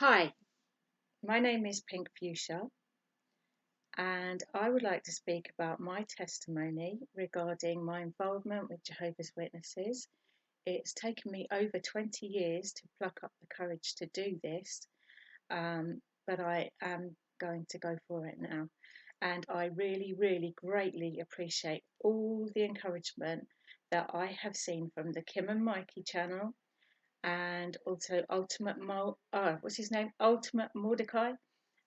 Hi, my name is Pink Fuchsia, and I would like to speak about my testimony regarding my involvement with Jehovah's Witnesses. It's taken me over 20 years to pluck up the courage to do this, but I am going to go for it now. And I really, really greatly appreciate all the encouragement that I have seen from the Kim and Mikey channel and also what's his name? Ultimate Mordecai.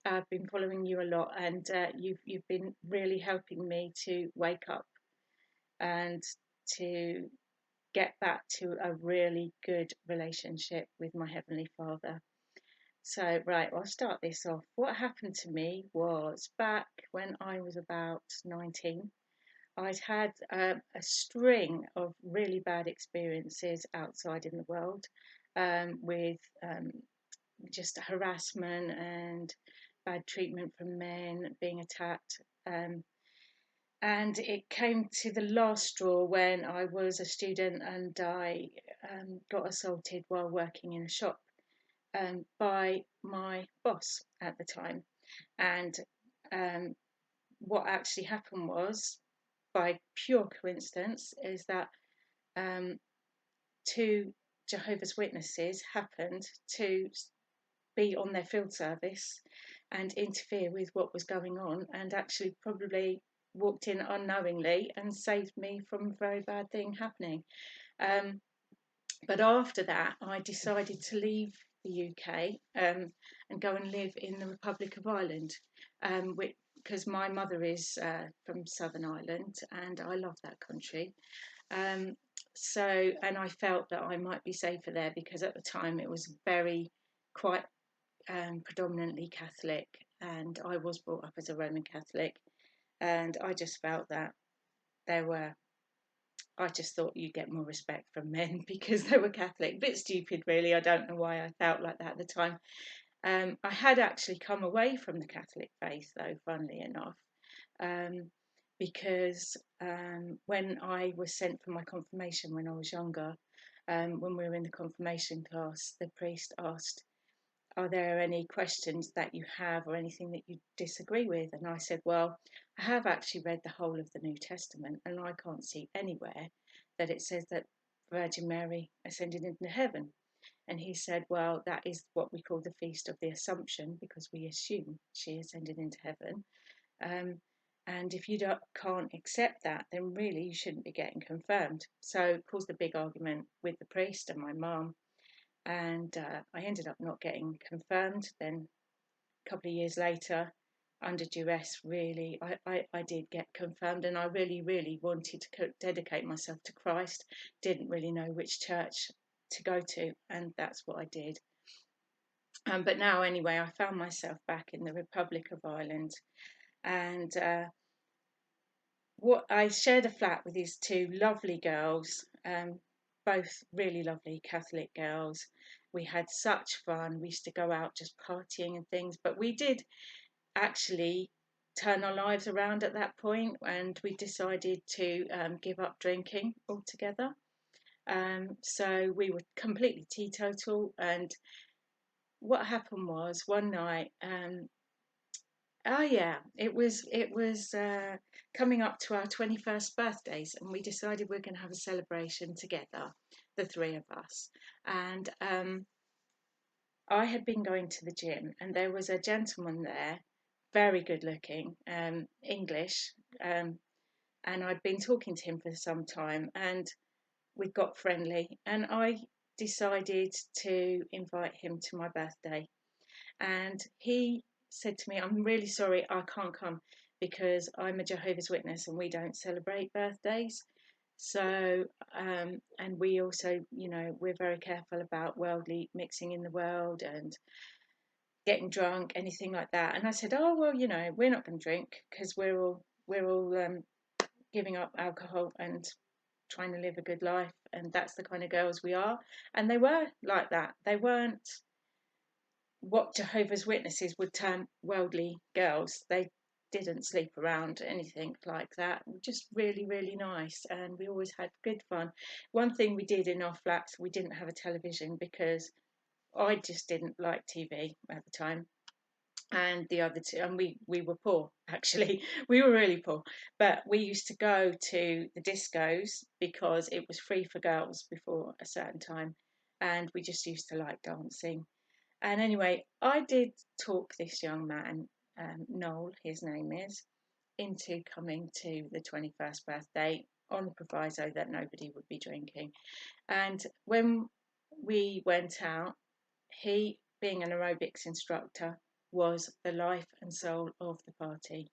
I've been following you a lot, and you've been really helping me to wake up and to get back to a really good relationship with my Heavenly Father. So, right, I'll start this off. What happened to me was back when I was about 19. I'd had a string of really bad experiences outside in the world with just harassment and bad treatment from men, being attacked. And it came to the last straw when I was a student and I got assaulted while working in a shop by my boss at the time. And um, what actually happened was, by pure coincidence, is that um, two Jehovah's Witnesses happened to be on their field service and interfere with what was going on, and actually probably walked in unknowingly and saved me from a very bad thing happening. Um, but after that, I decided to leave the UK and go and live in the Republic of Ireland, because my mother is from Southern Ireland and I love that country. Um, and I felt that I might be safer there because at the time it was very quite predominantly Catholic, and I was brought up as a Roman Catholic, and I just felt that there were. I just thought you'd get more respect from men because they were Catholic. Bit stupid, really. I don't know why I felt like that at the time. I had actually come away from the Catholic faith, though, funnily enough, um, because when I was sent for my confirmation when I was younger, when we were in the confirmation class, the priest asked, are there any questions that you have or anything that you disagree with? And I said, well, I have actually read the whole of the New Testament and I can't see anywhere that it says that Virgin Mary ascended into heaven. And he said, well, that is what we call the Feast of the Assumption because we assume she ascended into heaven. And if you can't accept that, then really you shouldn't be getting confirmed. So it caused a big argument with the priest and my mum, and I ended up not getting confirmed. Then a couple of years later, under duress, really, I did get confirmed, and I really, really wanted to dedicate myself to Christ. Didn't really know which church to go to, and that's what I did. But now, anyway, I found myself back in the Republic of Ireland, and what I shared a flat with these two lovely girls, both really lovely Catholic girls. We had such fun. We used to go out just partying and things, but we did actually turn our lives around at that point, and we decided to give up drinking altogether. So we were completely teetotal, and what happened was one night. Oh yeah, it was coming up to our 21st birthdays, and we decided we're going to have a celebration together, the three of us. And I had been going to the gym, and there was a gentleman there, very good looking, English, and I'd been talking to him for some time, and we got friendly, and I decided to invite him to my birthday. And he said to me, I'm really sorry, I can't come because I'm a Jehovah's Witness and we don't celebrate birthdays. So, and we also, we're very careful about worldly mixing in the world and getting drunk, anything like that. And I said, oh, well, we're not going to drink because we're all giving up alcohol and trying to live a good life. And that's the kind of girls we are. And they were like that. They weren't what Jehovah's Witnesses would term worldly girls. They didn't sleep around, anything like that. Just really, really nice, and we always had good fun. One thing we did in our flats, we didn't have a television because I just didn't like TV at the time. And the other two, and we were poor actually. We were really poor, but we used to go to the discos because it was free for girls before a certain time, and we just used to like dancing. And anyway, I did talk this young man, Noel, his name is, into coming to the 21st birthday on the proviso that nobody would be drinking. And when we went out, he, being an aerobics instructor, was the life and soul of the party.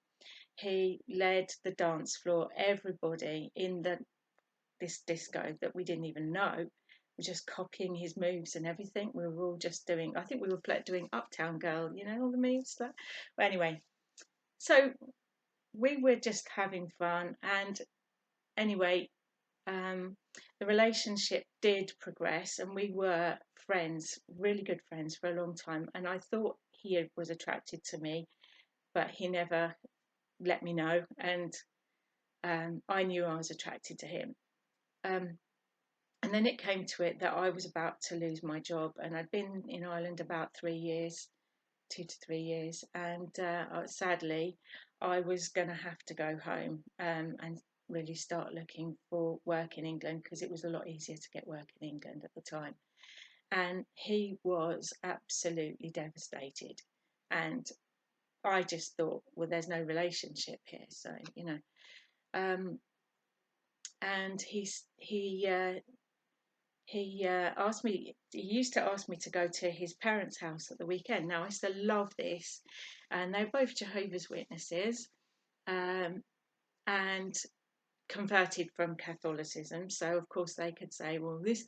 He led the dance floor. Everybody in this disco that we didn't even know were just copying his moves and everything. We were all just doing, I think we were doing Uptown Girl, all the moves. But anyway, so we were just having fun. And anyway, the relationship did progress, and we were friends, really good friends for a long time. And I thought he was attracted to me, but he never let me know. And I knew I was attracted to him. Um, and then it came to it that I was about to lose my job, and I'd been in Ireland about 3 years, 2 to 3 years, and sadly, I was going to have to go home and really start looking for work in England, because it was a lot easier to get work in England at the time. And he was absolutely devastated, and I just thought, well, there's no relationship here, so um, and he asked me. He used to ask me to go to his parents' house at the weekend. Now I used to love this, and they're both Jehovah's Witnesses, and converted from Catholicism. So of course they could say, well, this,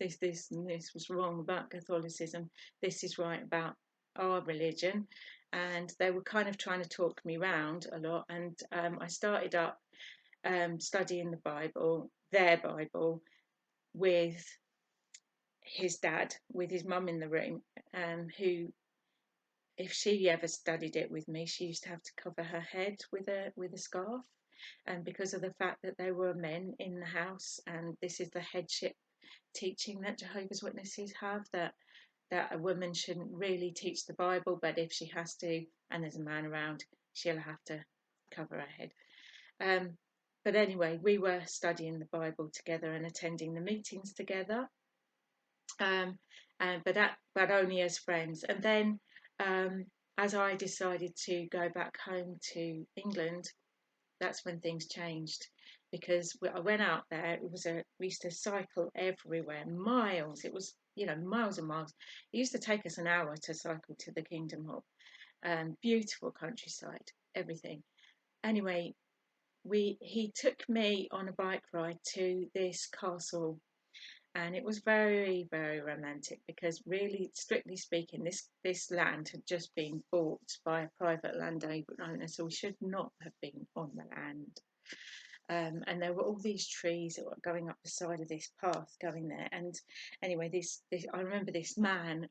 and this was wrong about Catholicism. This is right about our religion, and they were kind of trying to talk me round a lot. And I started up studying the Bible, their Bible, with his dad, with his mum in the room, who, if she ever studied it with me, she used to have to cover her head with a scarf, and because of the fact that there were men in the house, and this is the headship teaching that Jehovah's Witnesses have, that a woman shouldn't really teach the Bible, but if she has to, and there's a man around, she'll have to cover her head. But anyway, we were studying the Bible together and attending the meetings together, but only as friends. And then, as I decided to go back home to England, that's when things changed, because I went out there. We used to cycle everywhere, miles. It was miles and miles. It used to take us an hour to cycle to the Kingdom Hall. Beautiful countryside, everything. Anyway, he took me on a bike ride to this castle, and it was very, very romantic, because really, strictly speaking, this land had just been bought by a private landowner, so we should not have been on the land. And there were all these trees that were going up the side of this path going there. And anyway, this I remember this man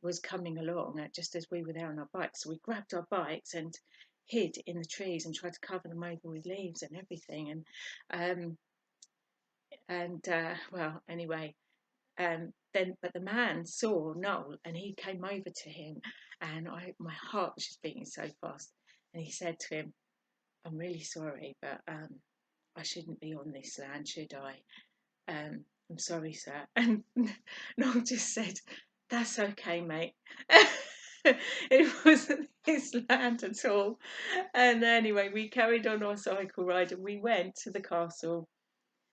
was coming along just as we were there on our bikes. So we grabbed our bikes and hid in the trees and tried to cover them over with leaves and everything. Well, anyway, but the man saw Noel, and he came over to him, and my heart was just beating so fast. And he said to him, "I'm really sorry, but I shouldn't be on this land, should I? I'm sorry, sir." And Noel just said, "That's okay, mate." It wasn't his land at all. And anyway, we carried on our cycle ride, and we went to the castle.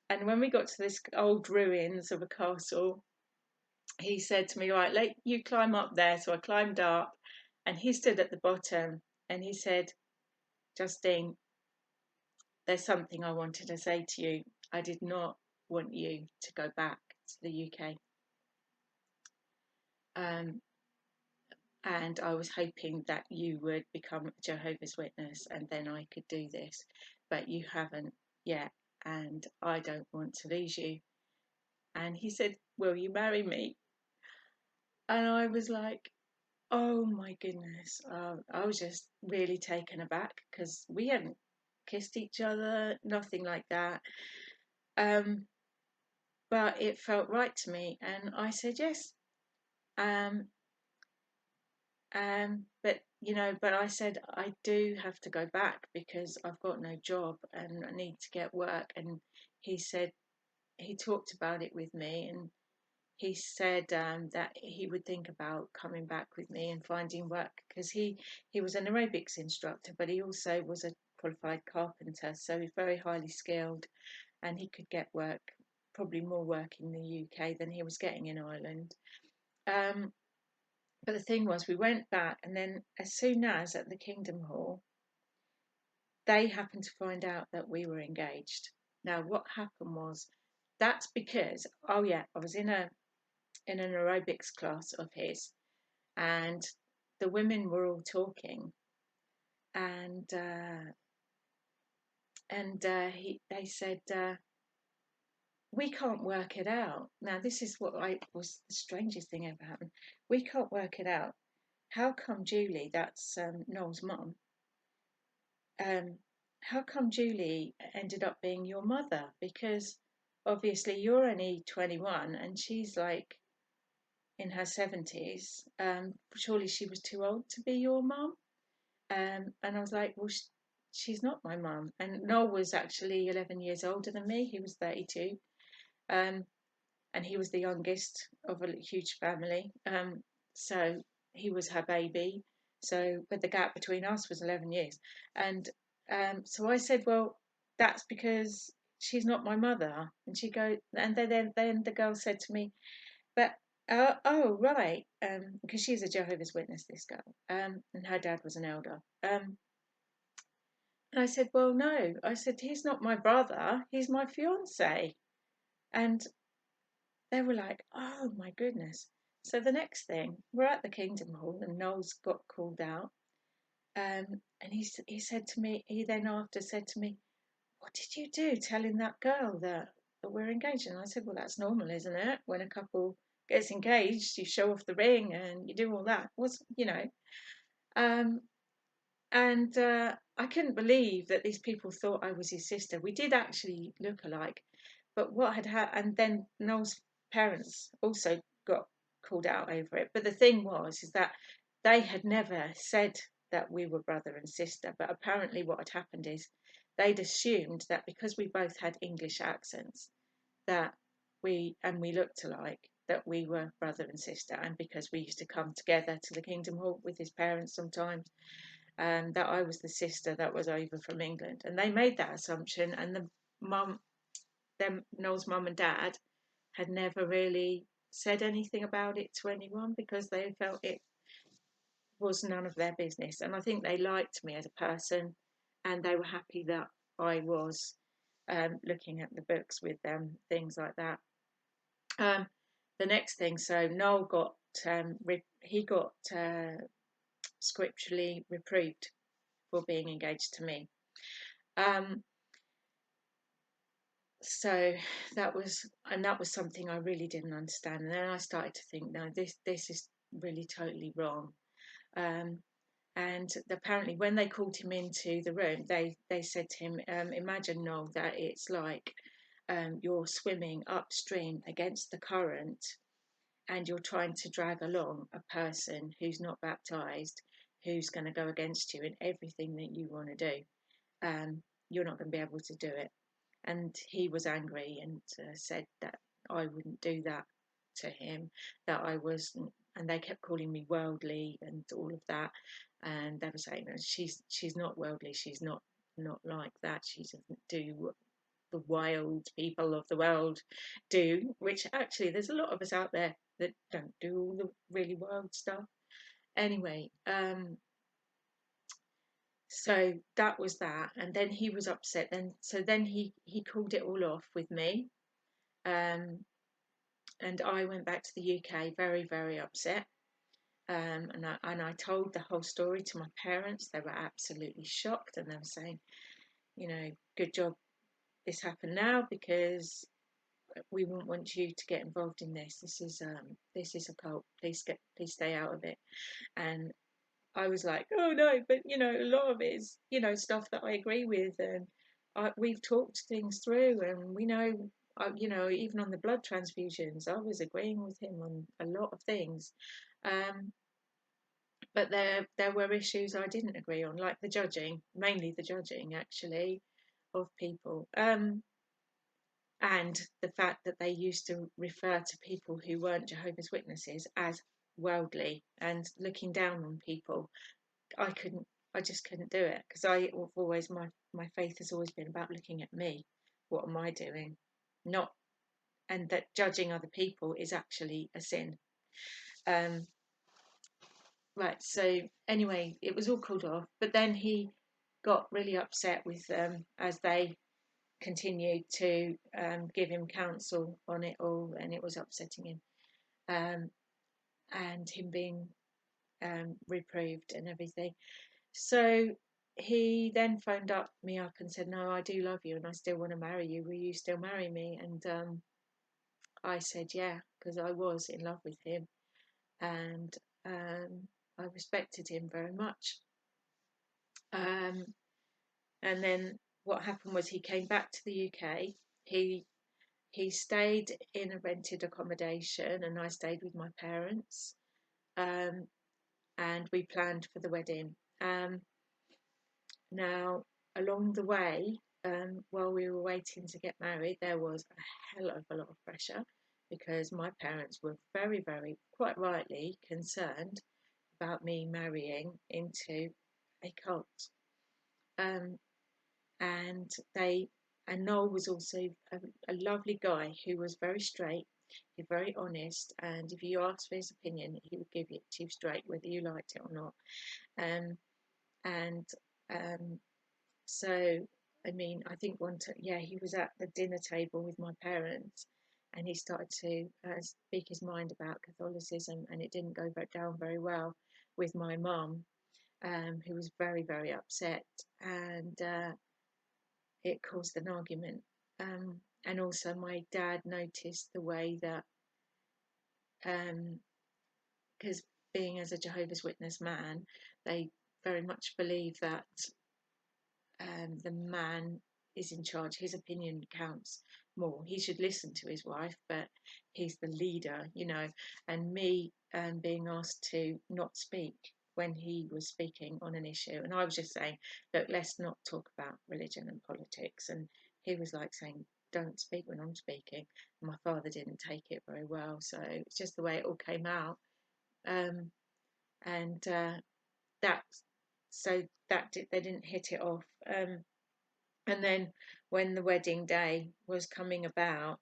And when we got to this old ruins of a castle, he said to me, "Right, let you climb up there." So I climbed up, and he stood at the bottom, and he said, "Justine, there's something I wanted to say to you. I did not want you to go back to the UK. And I was hoping that you would become a Jehovah's Witness, and then I could do this, but you haven't yet, and I don't want to lose you." And he said, "Will you marry me?" And I was like, oh my goodness. I was just really taken aback, because we hadn't kissed each other, nothing like that. But it felt right to me, and I said yes. Um, but I said I do have to go back because I've got no job and I need to get work. And he said he talked about it with me, and he said that he would think about coming back with me and finding work because he was an aerobics instructor, but he also was a qualified carpenter, so he's very highly skilled, and he could get work, probably more work in the UK than he was getting in Ireland. Um, but the thing was, we went back, and then as soon as at the Kingdom Hall, they happened to find out that we were engaged. Now, what happened was, that's because, oh yeah, I was in an aerobics class of his, and the women were all talking, and they said, we can't work it out. Now, this is what was the strangest thing ever happened. We can't work it out. How come Julie, that's Noel's mum, how come Julie ended up being your mother? Because obviously you're only 21 and she's like in her 70s. Surely she was too old to be your mum. And I was like, well, she's not my mum. And Noel was actually 11 years older than me. He was 32. Um, and he was the youngest of a huge family. So he was her baby. So, but the gap between us was 11 years. And so I said, well, that's because she's not my mother. And then the girl said to me, but oh right, because she's a Jehovah's Witness, this girl, and her dad was an elder. And I said, well, no. I said, he's not my brother. He's my fiance. And they were like, oh my goodness. So the next thing, we're at the Kingdom Hall, and Noel's got called out. And he said to me, he then after said to me, what did you do telling that girl that we're engaged? And I said, well, that's normal, isn't it? When a couple gets engaged, you show off the ring and you do all that. Um, and I couldn't believe that these people thought I was his sister. We did actually look alike, but what had happened, and then Noel's parents also got called out over it. But the thing was, is that they had never said that we were brother and sister. But apparently, what had happened is they'd assumed that because we both had English accents, that we looked alike, that we were brother and sister, and because we used to come together to the Kingdom Hall with his parents sometimes, that I was the sister that was over from England. And they made that assumption, and Noel's mum and dad had never really said anything about it to anyone because they felt it was none of their business. And I think they liked me as a person, and they were happy that I was looking at the books with them, things like that. The next thing, so Noel got he got scripturally reproved for being engaged to me. So that was something I really didn't understand. And then I started to think, no, this is really totally wrong. And apparently, when they called him into the room, they said to him, imagine, Noel, that it's like you're swimming upstream against the current, and you're trying to drag along a person who's not baptized, who's going to go against you in everything that you want to do. You're not going to be able to do it. And he was angry and said that I wouldn't do that to him, that I was, and they kept calling me worldly and all of that. And they were saying that she's not worldly, she's not like that, she doesn't do what the wild people of the world do, which actually there's a lot of us out there that don't do all the really wild stuff. Anyway, so that was that, and then he was upset. Then he called it all off with me, and I went back to the UK very, very upset. And I told the whole story to my parents. They were absolutely shocked, and they were saying, good job this happened now, because we wouldn't want you to get involved in this. This is a cult. Please stay out of it. And I was like, oh no, but a lot of it is stuff that I agree with, and we've talked things through, and we know even on the blood transfusions, I was agreeing with him on a lot of things. But there were issues I didn't agree on, like the judging, mainly the judging actually of people, and the fact that they used to refer to people who weren't Jehovah's Witnesses as worldly and looking down on people. I just couldn't do it, because my faith has always been about looking at me. What am I doing? Not, and that judging other people is actually a sin. Right, so anyway, it was all called off, but then he got really upset with them as they continued to give him counsel on it all, and it was upsetting him, and him being reproved and everything. So he then phoned me up and said, "No, I do love you, and I still want to marry you. Will you still marry me?" And I said, "Yeah," because I was in love with him, and I respected him very much. And then what happened was he came back to the UK. He stayed in a rented accommodation, and I stayed with my parents. And we planned for the wedding. Now, along the way, while we were waiting to get married, there was a hell of a lot of pressure, because my parents were very, very, quite rightly, concerned about me marrying into a cult. Um, and Noel was also a lovely guy who was very straight, very honest, and if you asked for his opinion, he would give it to you straight, whether you liked it or not. Um, and So, I mean, I think he was at the dinner table with my parents, and he started to speak his mind about Catholicism, and it didn't go down very well with my mum, who was very, very upset, and it caused an argument. And also, my dad noticed the way that, because being as a Jehovah's Witness man, they very much believe that the man is in charge. His opinion counts more. He should listen to his wife, but he's the leader, And me being asked to not speak when he was speaking on an issue, and I was just saying, look, let's not talk about religion and politics. And he was like saying, don't speak when I'm speaking. And my father didn't take it very well, so it's just the way it all came out. And that so they didn't hit it off. And then when the wedding day was coming about,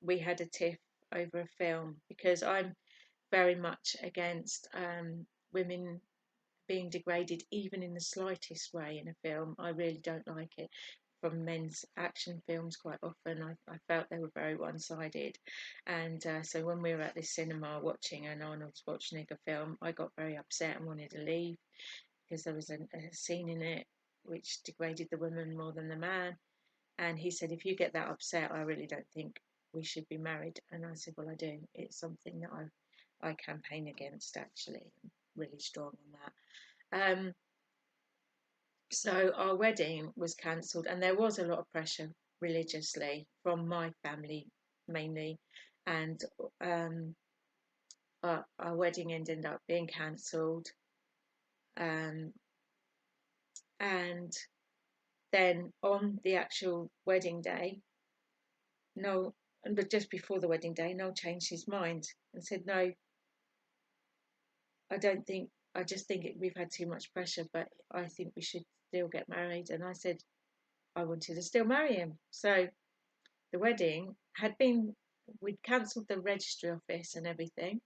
we had a tiff over a film, because I'm very much against women being degraded, even in the slightest way, in a film. I really don't like it. From men's action films, quite often, I felt they were very one-sided. And so when we were at the cinema watching an Arnold Schwarzenegger film, I got very upset and wanted to leave, because there was a scene in it which degraded the woman more than the man. And he said, if you get that upset, I really don't think we should be married. And I said, well, I do. It's something that I campaign against, actually. I'm really strong on that. So our wedding was cancelled, and there was a lot of pressure religiously from my family mainly. And our wedding ended up being cancelled. And then on the actual wedding day, but just before the wedding day, Noel changed his mind and said, no, I just think we've had too much pressure, but I think we should still get married. And I said I wanted to still marry him. So the wedding we'd cancelled the registry office and everything,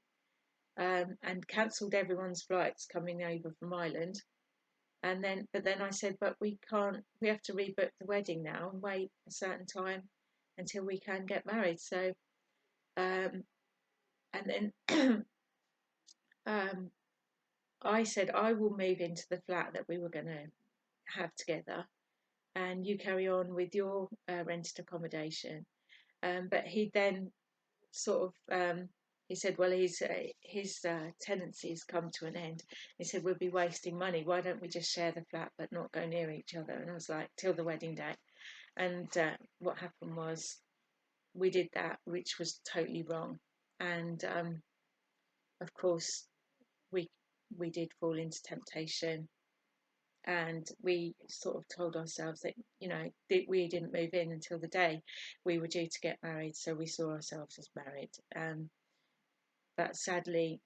and cancelled everyone's flights coming over from Ireland. But then I said, but we have to rebook the wedding now and wait a certain time until we can get married. So, and then I said, I will move into the flat that we were going to have together, and you carry on with your rented accommodation. But he then sort of, he said, well, his tenancy's come to an end. He said, we'll be wasting money. Why don't we just share the flat but not go near each other? And I was like, till the wedding day. And what happened was we did that, which was totally wrong. And of course, we we did fall into temptation, and we sort of told ourselves that, we didn't move in until the day we were due to get married, so we saw ourselves as married. But sadly,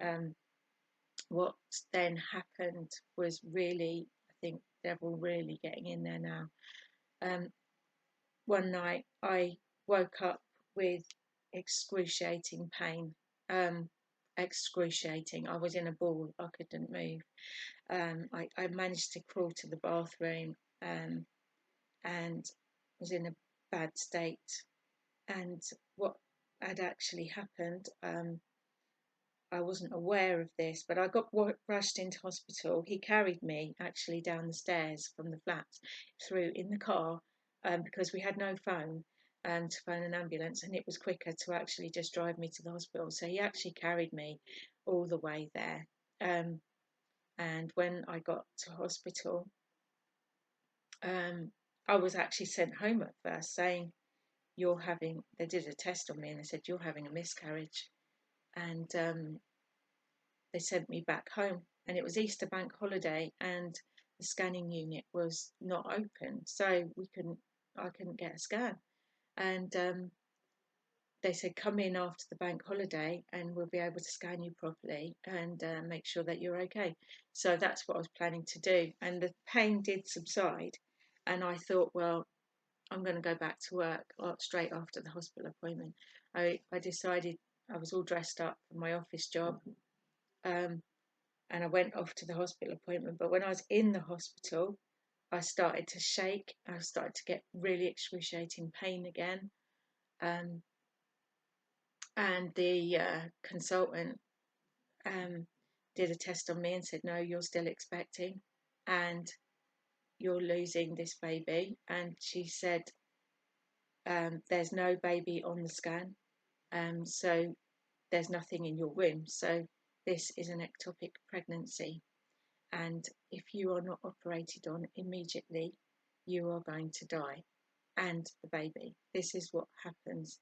what then happened was really, I think, devil really getting in there now. One night I woke up with excruciating pain. Excruciating. I was in a ball. I couldn't move. I managed to crawl to the bathroom, and was in a bad state. And what had actually happened, I wasn't aware of this, but I got rushed into hospital. He carried me actually down the stairs from the flats through in the car, because we had no phone, to phone an ambulance, and it was quicker to actually just drive me to the hospital. So he actually carried me all the way there. And when I got to hospital, I was actually sent home at first, saying, they did a test on me and they said, you're having a miscarriage. And they sent me back home, and it was Easter bank holiday, and the scanning unit was not open, so I couldn't get a scan. And they said, come in after the bank holiday and we'll be able to scan you properly and make sure that you're okay. So that's what I was planning to do, and the pain did subside, and I thought, well, I'm going to go back to work straight after the hospital appointment. I decided, I was all dressed up for my office job, and I went off to the hospital appointment. But when I was in the hospital, I started to shake. I started to get really excruciating pain again. And the consultant did a test on me and said, no, you're still expecting and you're losing this baby. And she said, there's no baby on the scan. So there's nothing in your womb. So this is an ectopic pregnancy. And if you are not operated on immediately, you are going to die, and the baby. This is what happens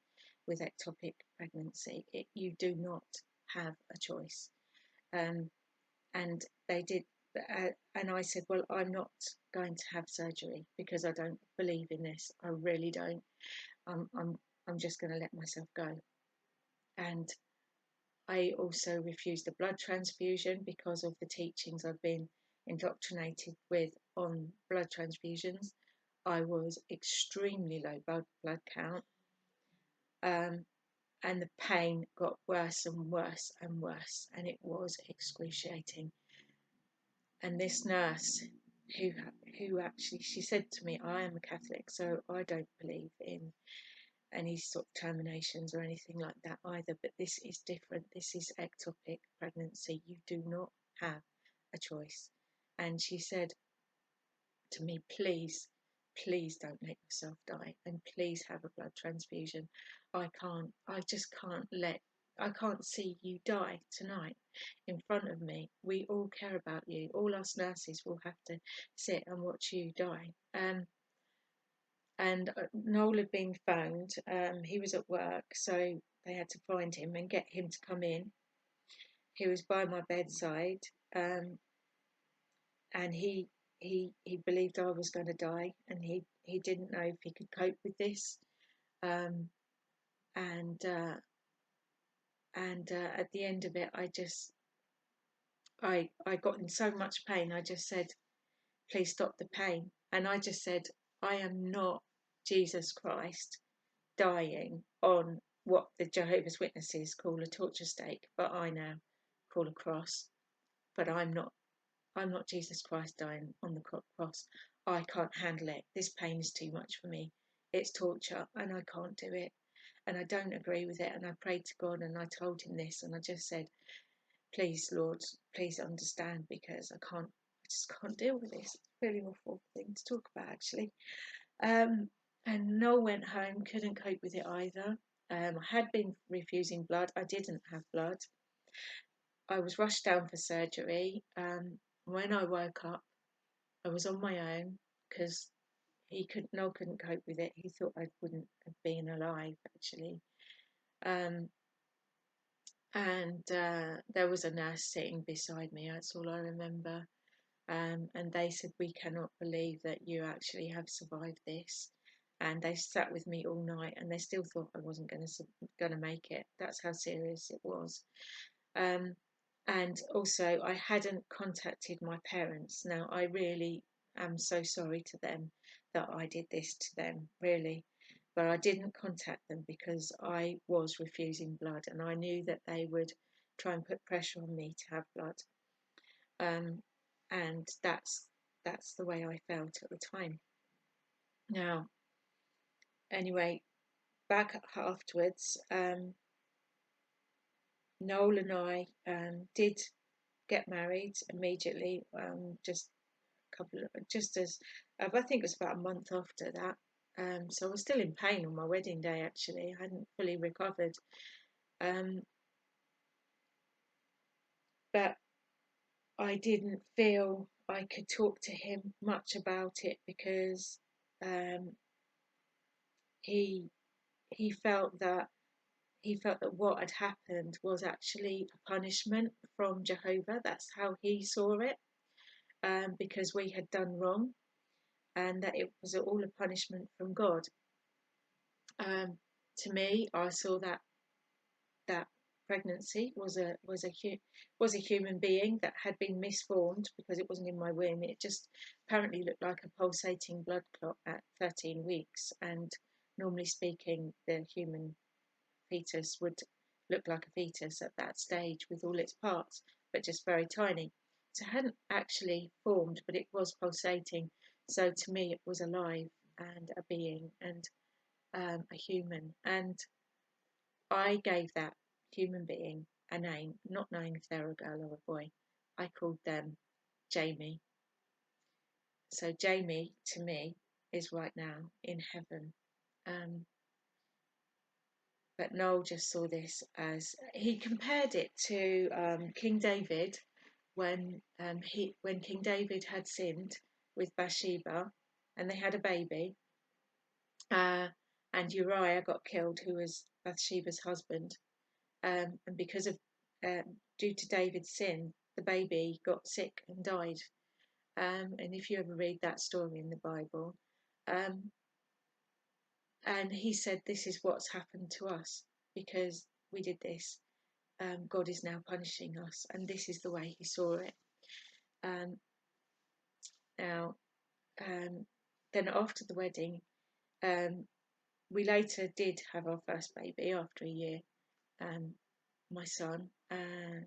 with ectopic pregnancy. You do not have a choice. And they did, and I said, well, I'm not going to have surgery because I don't believe in this. I really don't. I'm just going to let myself go. And I also refused a blood transfusion because of the teachings I've been indoctrinated with on blood transfusions. I was extremely low blood count, and the pain got worse and worse and worse, and it was excruciating. And this nurse, who actually, she said to me, I am a Catholic, so I don't believe in any sort of terminations or anything like that either, but this is different. This is ectopic pregnancy. You do not have a choice. And she said to me, please don't let yourself die, and please have a blood transfusion. I can't see you die tonight in front of me. We all care about you. All us nurses will have to sit and watch you die. And Noel had been found. He was at work, so they had to find him and get him to come in. He was by my bedside, and he believed I was going to die, and he didn't know if he could cope with this. And at the end of it, I got in so much pain. I just said, please stop the pain. And I just said, I am not Jesus Christ dying on what the Jehovah's Witnesses call a torture stake, but I now call a cross. But I'm not Jesus Christ dying on the cross. I can't handle it. This pain is too much for me. It's torture, and I can't do it. And I don't agree with it. And I prayed to God, and I told him this, and I just said, please, Lord, please understand, because I just can't deal with this. It's a really awful thing to talk about, actually. And Noel went home, couldn't cope with it either. I had been refusing blood. I didn't have blood. I was rushed down for surgery. When I woke up, I was on my own because Noel couldn't cope with it. He thought I wouldn't have been alive, actually. Um, and there was a nurse sitting beside me. That's all I remember. And they said, "We cannot believe that you actually have survived this." And they sat with me all night, and they still thought I wasn't going to make it. That's how serious it was. Um, and also, I hadn't contacted my parents. Now, I really am so sorry to them that I did this to them, really. But I didn't contact them because I was refusing blood, and I knew that they would try and put pressure on me to have blood. Um, and that's the way I felt at the time. Now, anyway, back afterwards, Noel and I did get married immediately. Just as I think it was about a month after that. So I was still in pain on my wedding day. Actually, I hadn't fully recovered. But I didn't feel I could talk to him much about it because um, he he felt that what had happened was actually a punishment from Jehovah. That's how he saw it, because we had done wrong, and that it was all a punishment from God. To me, I saw that pregnancy was a human being that had been misformed because it wasn't in my womb. It just apparently looked like a pulsating blood clot at 13 weeks, and normally speaking, the human fetus would look like a fetus at that stage with all its parts, but just very tiny. So it hadn't actually formed, but it was pulsating. So to me, it was alive and a being and a human. And I gave that human being a name, not knowing if they were a girl or a boy. I called them Jamie. So Jamie, to me, is right now in heaven. Um, but Noel just saw this as he compared it to King David when King David had sinned with Bathsheba, and they had a baby, and Uriah got killed, who was Bathsheba's husband, and because of due to David's sin, the baby got sick and died. And if you ever read that story in the Bible, um, and he said, "This is what's happened to us because we did this. God is now punishing us," and this is the way he saw it. Um, Now, then after the wedding, we later did have our first baby after a year, my son, and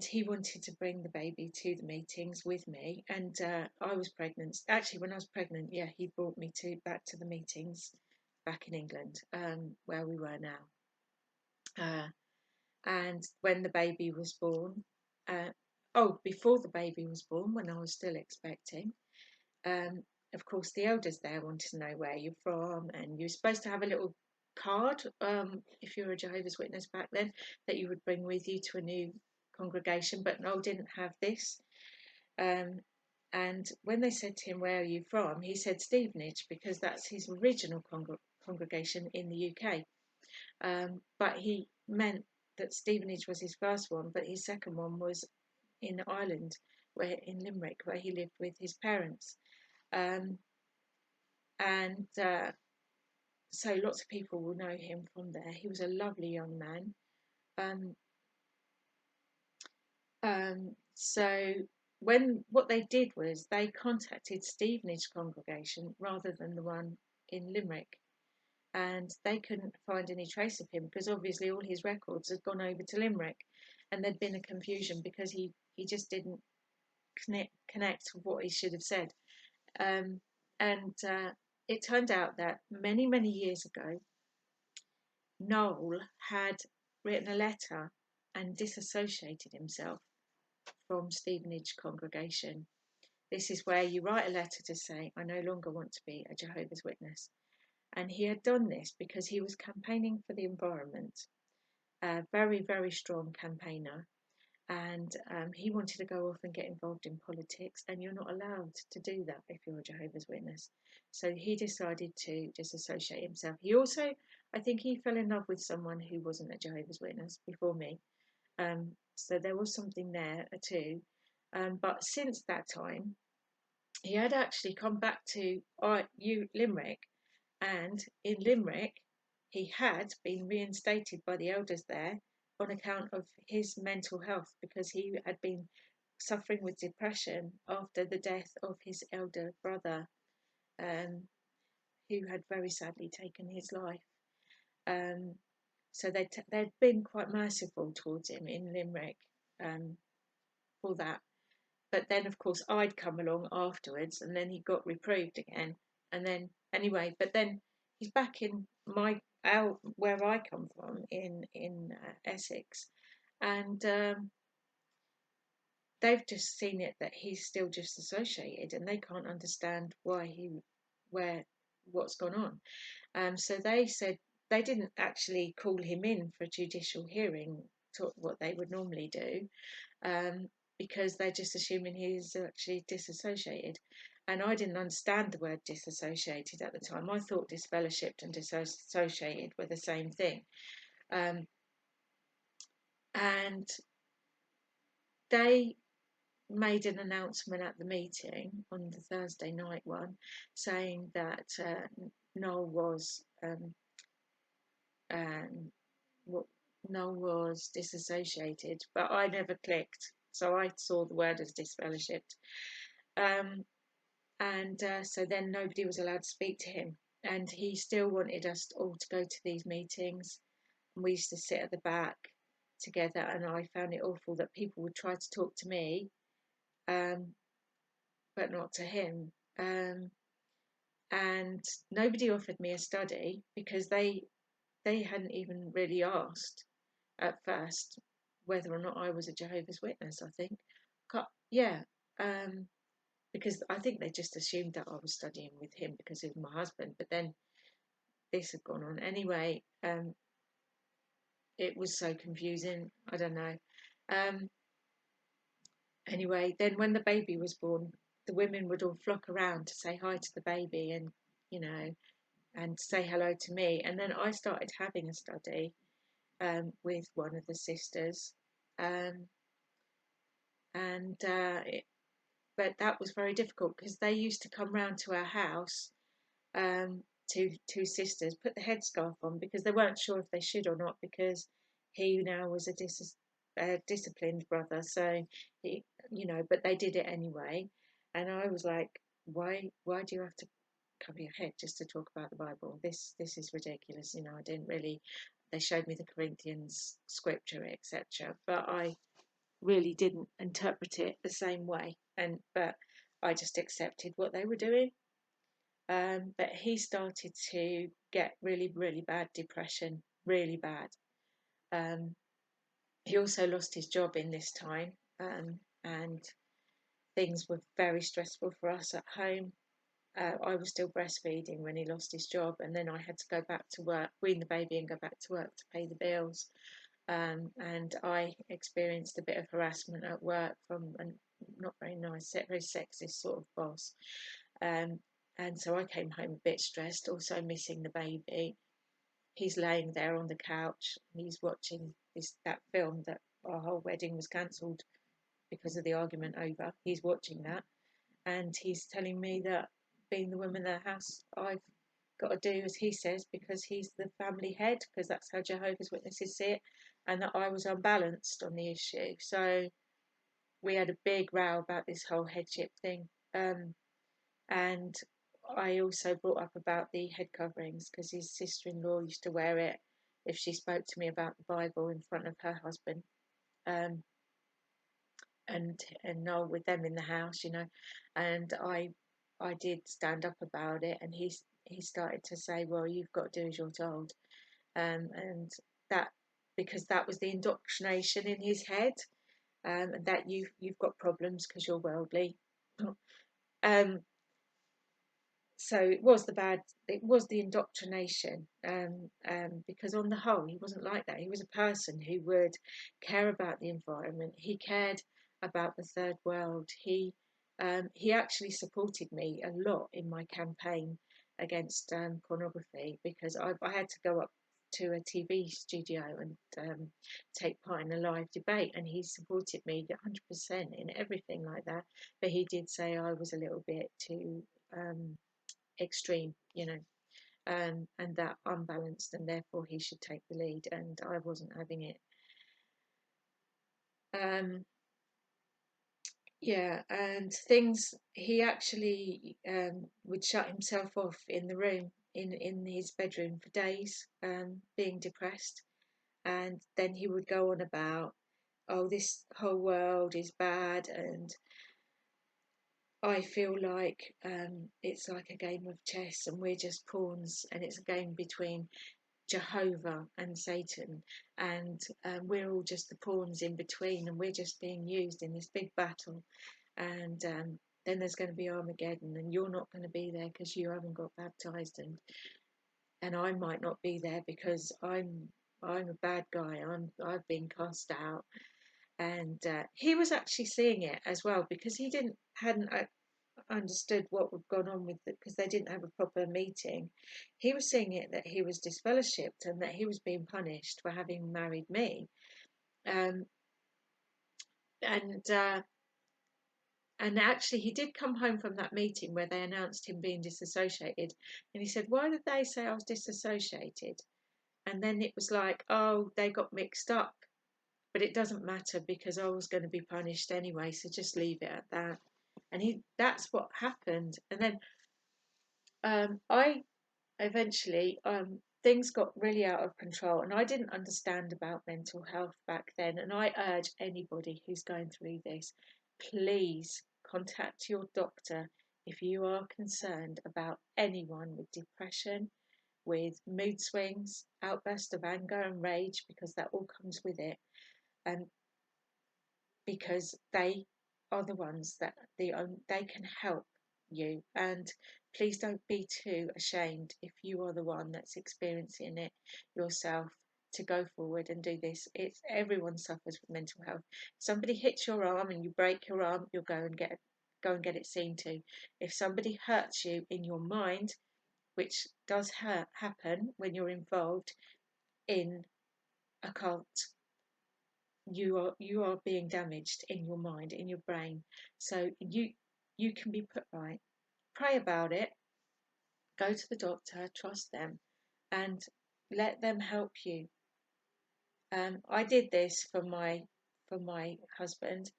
he wanted to bring the baby to the meetings with me, and I was pregnant. Actually, when I was pregnant, yeah, he brought me back to the meetings back in England, where we were now. And when the baby was born, before the baby was born, when I was still expecting, of course, the elders there wanted to know where you're from, and you're supposed to have a little card, if you're a Jehovah's Witness back then, that you would bring with you to a new congregation. But Noel didn't have this. And when they said to him, "Where are you from?" he said Stevenage, because that's his original congregation in the UK. But he meant that Stevenage was his first one, but his second one was in Ireland, in Limerick, where he lived with his parents. And so lots of people will know him from there. He was a lovely young man. So what they did was they contacted Stevenage congregation rather than the one in Limerick, and they couldn't find any trace of him because obviously all his records had gone over to Limerick, and there'd been a confusion because he just didn't connect with what he should have said. And it turned out that many years ago, Noel had written a letter and disassociated himself from Stevenage congregation. This is where you write a letter to say, "I no longer want to be a Jehovah's Witness." And he had done this because he was campaigning for the environment, a very strong campaigner. and he wanted to go off and get involved in politics, and you're not allowed to do that if you're a Jehovah's Witness. So he decided to disassociate himself. He also, I think he fell in love with someone who wasn't a Jehovah's Witness before me. So there was something there too. But since that time, he had actually come back to Limerick, and in Limerick, he had been reinstated by the elders there on account of his mental health, because he had been suffering with depression after the death of his elder brother, um, who had very sadly taken his life. So they'd been quite merciful towards him in Limerick for that. But then, of course, I'd come along afterwards, and then he got reproved again. And then, anyway, but then he's back in where I come from in Essex, and they've just seen it that he's still disassociated, and they can't understand what's gone on. So they said they didn't actually call him in for a judicial hearing, to what they would normally do, because they're just assuming he's actually disassociated. And I didn't understand the word disassociated at the time. I thought disfellowshipped and disassociated were the same thing. And they made an announcement at the meeting on the Thursday night one, saying that Noel was Noel was disassociated, but I never clicked, so I saw the word as disfellowshipped. So then nobody was allowed to speak to him, and he still wanted us all to go to these meetings. And we used to sit at the back together, and I found it awful that people would try to talk to me, but not to him. And nobody offered me a study, because they hadn't even really asked at first whether or not I was a Jehovah's Witness, I think. Yeah. Because I think they just assumed that I was studying with him because he was my husband. But then this had gone on. Anyway, it was so confusing. I don't know. Anyway, then when the baby was born, the women would all flock around to say hi to the baby, and, and say hello to me. And then I started having a study with one of the sisters. But that was very difficult, because they used to come round to our house, two sisters, put the headscarf on, because they weren't sure if they should or not, because he now was a disciplined brother. So but they did it anyway, and I was like, why do you have to cover your head just to talk about the Bible? This is ridiculous. I didn't really. They showed me the Corinthians scripture, etc., but I really didn't interpret it the same way, but I just accepted what they were doing. But he started to get really, really bad depression, really bad. He also lost his job in this time, and things were very stressful for us at home. I was still breastfeeding when he lost his job, and then I had to go back to work, wean the baby and go back to work to pay the bills. And I experienced a bit of harassment at work from a not very nice, very sexist sort of boss. And so I came home a bit stressed, also missing the baby. He's laying there on the couch, and he's watching that film that our whole wedding was cancelled because of the argument over. He's watching that, and he's telling me that, being the woman in the house, I've got to do as he says, because he's the family head, because that's how Jehovah's Witnesses see it, and that I was unbalanced on the issue. So we had a big row about this whole headship thing. And I also brought up about the head coverings, because his sister-in-law used to wear it if she spoke to me about the Bible in front of her husband, and Noel with them in the house, and I did stand up about it, and he started to say, well, you've got to do as you're told, and that, because that was the indoctrination in his head, and that you've got problems because you're worldly. so it was the indoctrination, because on the whole he wasn't like that. He was a person who would care about the environment. He cared about the third world. He actually supported me a lot in my campaign against pornography, because I had to go up to a TV studio and take part in a live debate, and he supported me 100% in everything like that. But he did say I was a little bit too extreme, and that unbalanced, and therefore he should take the lead, and I wasn't having it. Yeah, and things, he actually would shut himself off in the room, in his bedroom for days, being depressed, and then he would go on about, oh, this whole world is bad, and I feel like it's like a game of chess and we're just pawns, and it's a game between Jehovah and Satan, and we're all just the pawns in between, and we're just being used in this big battle. And then there's going to be Armageddon, and you're not going to be there because you haven't got baptized, and I might not be there because I'm a bad guy. I've been cast out, and he was actually seeing it as well, because he hadn't understood what had gone on with it, because they didn't have a proper meeting. He was seeing it, that he was disfellowshipped and that he was being punished for having married me. Um, and actually, he did come home from that meeting where they announced him being disassociated, and he said, "Why did they say I was disassociated?" And then it was like, "Oh, they got mixed up, but it doesn't matter because I was going to be punished anyway, so just leave it at that." And that's what happened. And then I eventually, things got really out of control, and I didn't understand about mental health back then. And I urge anybody who's going through this, please contact your doctor if you are concerned about anyone with depression, with mood swings, outbursts of anger and rage, because that all comes with it, and because they are the ones that they can help you. And please don't be too ashamed if you are the one that's experiencing it yourself, to go forward and do this. It's Everyone suffers with mental health. If somebody hits your arm and you break your arm, you'll go and get it seen to. If somebody hurts you in your mind, which does happen when you're involved in a cult, you are being damaged in your mind, in your brain. So you can be put right. Pray about it. Go to the doctor. Trust them, and let them help you. I did this for my husband.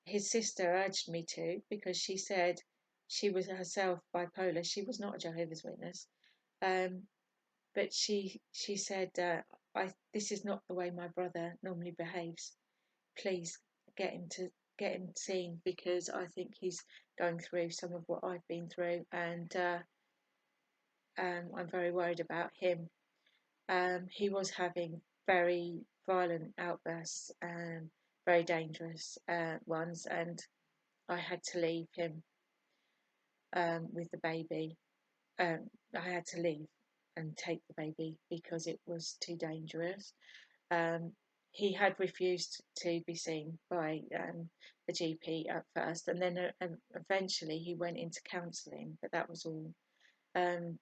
His sister urged me to, because she said she was herself bipolar. She was not a Jehovah's Witness, um, but she said, this is not the way my brother normally behaves. Please get him seen, because I think he's going through some of what I've been through, and I'm very worried about him. He was having very violent outbursts, very dangerous ones, and I had to leave him with the baby. I had to leave and take the baby because it was too dangerous. Um, he had refused to be seen by the GP at first, and then eventually he went into counselling, but that was all. Um,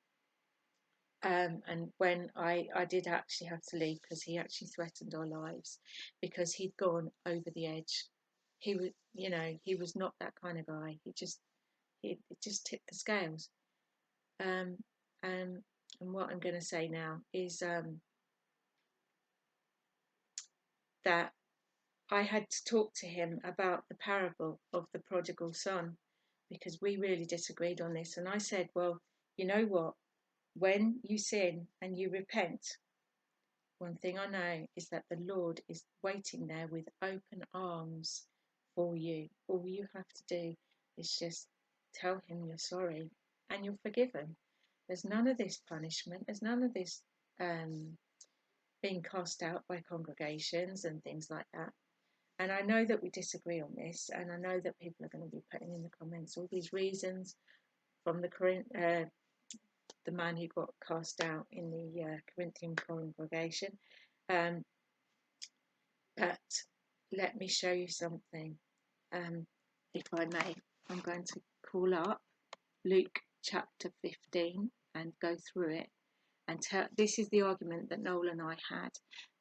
and when I did actually have to leave, because he actually threatened our lives, because he'd gone over the edge. He was not that kind of guy. He just tipped the scales. Um, and what I'm going to say now is that I had to talk to him about the parable of the prodigal son, because we really disagreed on this. And I said, well, you know what? When you sin and you repent, one thing I know is that the Lord is waiting there with open arms for you. All you have to do is just tell him you're sorry and you're forgiven. There's none of this punishment. There's none of this being cast out by congregations and things like that. And I know that we disagree on this, and I know that people are going to be putting in the comments all these reasons from the man who got cast out in the Corinthian congregation. But let me show you something, if I may. I'm going to call up Luke chapter 15 and go through it. And this is the argument that Noel and I had,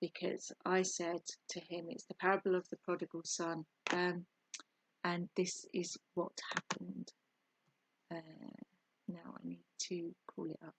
because I said to him, it's the parable of the prodigal son. And this is what happened. Now I need to call it up.